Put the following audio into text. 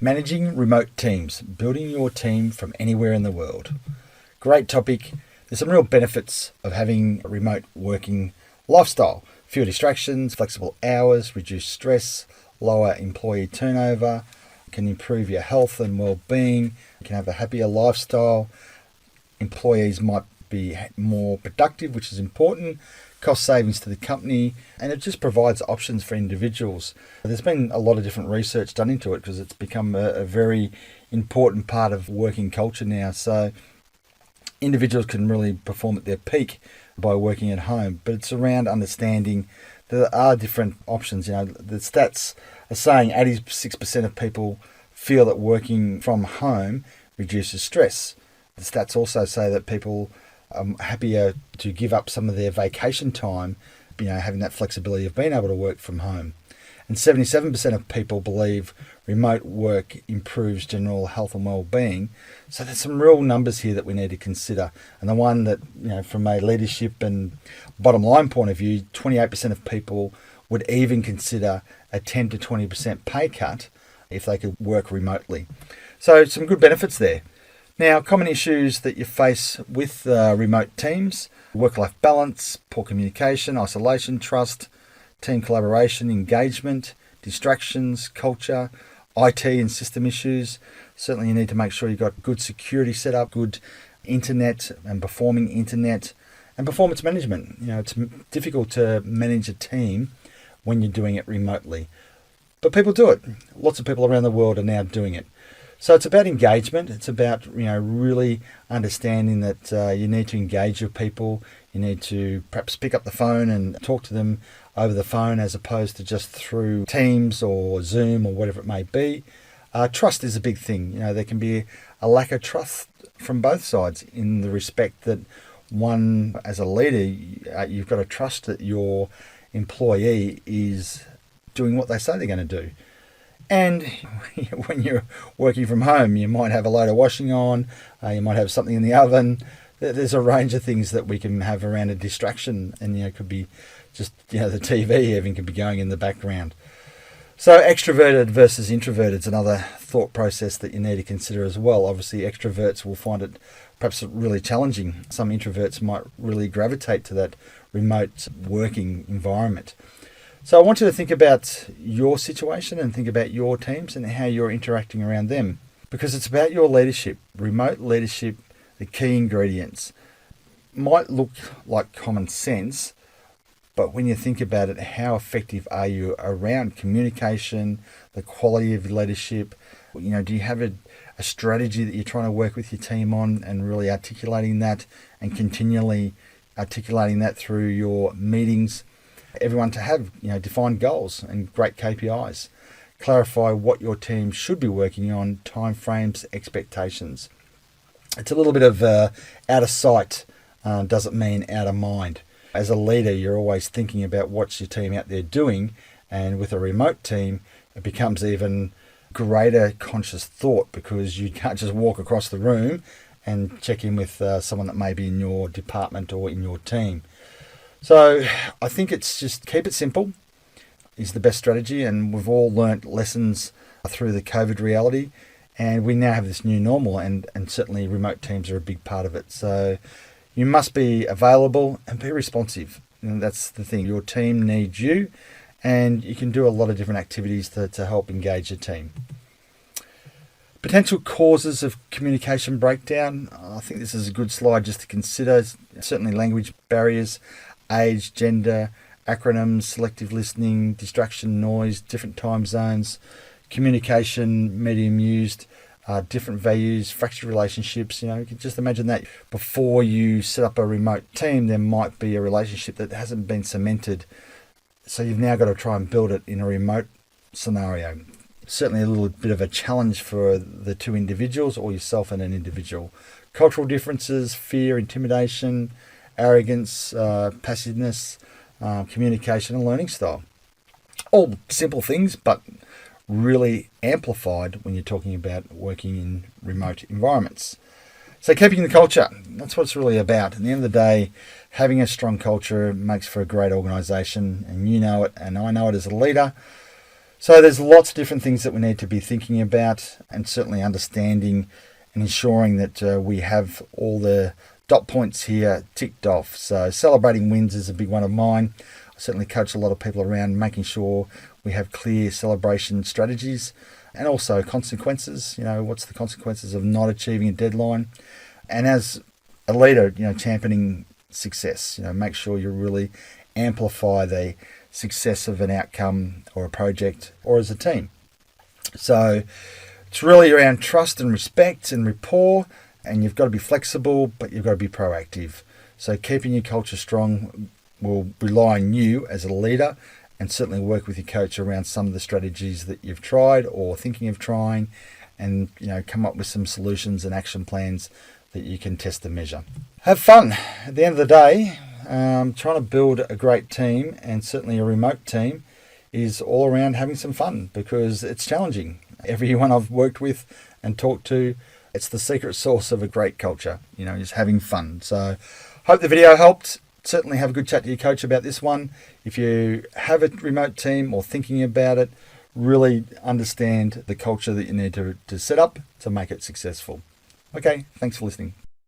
Managing remote teams, building your team from anywhere in the world. Great topic. There's some real benefits of having a remote working lifestyle. Fewer distractions, flexible hours, reduced stress, lower employee turnover, can improve your health and well-being, you can have a happier lifestyle. Employees might be more productive, which is important. Cost savings to the company, and it just provides options for individuals. There's been a lot of different research done into it because it's become a very important part of working culture now. So individuals can really perform at their peak by working at home, but it's around understanding there are different options. The stats are saying 86% of people feel that working from home reduces stress. The stats also say that people happier to give up some of their vacation time, having that flexibility of being able to work from home. And 77% of people believe remote work improves general health and well-being. So there's some real numbers here that we need to consider. And the one that, from a leadership and bottom line point of view, 28% of people would even consider a 10 to 20% pay cut if they could work remotely. So some good benefits there. Now, common issues that you face with remote teams: work-life balance, poor communication, isolation, trust, team collaboration, engagement, distractions, culture, IT and system issues. Certainly you need to make sure you've got good security set up, good internet and performing internet, and performance management. It's difficult to manage a team when you're doing it remotely, but people do it. Lots of people around the world are now doing it. So it's about engagement. It's about really understanding that you need to engage with people. You need to perhaps pick up the phone and talk to them over the phone as opposed to just through Teams or Zoom or whatever it may be. Trust is a big thing. There can be a lack of trust from both sides in the respect that one, as a leader, you've got to trust that your employee is doing what they say they're going to do. And when you're working from home, you might have a load of washing on, you might have something in the oven. There's a range of things that we can have around a distraction, and it could be just the TV even could be going in the background. So extroverted versus introverted is another thought process that you need to consider as well. Obviously, extroverts will find it perhaps really challenging. Some introverts might really gravitate to that remote working environment. So I want you to think about your situation and think about your teams and how you're interacting around them, because it's about your leadership. Remote leadership, the key ingredients might look like common sense, but when you think about it, how effective are you around communication, the quality of leadership? Do you have a strategy that you're trying to work with your team on and really articulating that and continually articulating that through your meetings? Everyone to have defined goals and great KPIs. Clarify what your team should be working on, timeframes, expectations. It's a little bit of out of sight doesn't mean out of mind. As a leader, you're always thinking about what's your team out there doing, and with a remote team, it becomes even greater conscious thought because you can't just walk across the room and check in with someone that may be in your department or in your team. So I think it's just keep it simple is the best strategy, and we've all learnt lessons through the COVID reality, and we now have this new normal, and certainly remote teams are a big part of it. So you must be available and be responsive. And that's the thing. Your team needs you, and you can do a lot of different activities to help engage your team. Potential causes of communication breakdown. I think this is a good slide just to consider. Certainly language barriers, age, gender, acronyms, selective listening, distraction, noise, different time zones, communication medium used, different values, fractured relationships. You can just imagine that before you set up a remote team, there might be a relationship that hasn't been cemented. So you've now got to try and build it in a remote scenario. Certainly a little bit of a challenge for the two individuals or yourself and an individual. Cultural differences, fear, intimidation, arrogance, passiveness, communication and learning style. All simple things, but really amplified when you're talking about working in remote environments. So keeping the culture, that's what it's really about. At the end of the day, having a strong culture makes for a great organisation, and you know it, and I know it as a leader. So there's lots of different things that we need to be thinking about, and certainly understanding and ensuring that we have all the dot points here ticked off. So celebrating wins is a big one of mine. I certainly coach a lot of people around making sure we have clear celebration strategies, and also consequences. What's the consequences of not achieving a deadline? And as a leader, championing success. Make sure you really amplify the success of an outcome or a project or as a team. So it's really around trust and respect and rapport, and you've got to be flexible, but you've got to be proactive. So keeping your culture strong will rely on you as a leader, and certainly work with your coach around some of the strategies that you've tried or thinking of trying, and come up with some solutions and action plans that you can test and measure. Have fun. At the end of the day, trying to build a great team, and certainly a remote team, is all around having some fun, because it's challenging. Everyone I've worked with and talked to, it's the secret sauce of a great culture, just having fun. So hope the video helped. Certainly have a good chat to your coach about this one. If you have a remote team or thinking about it, really understand the culture that you need to set up to make it successful. Okay, thanks for listening.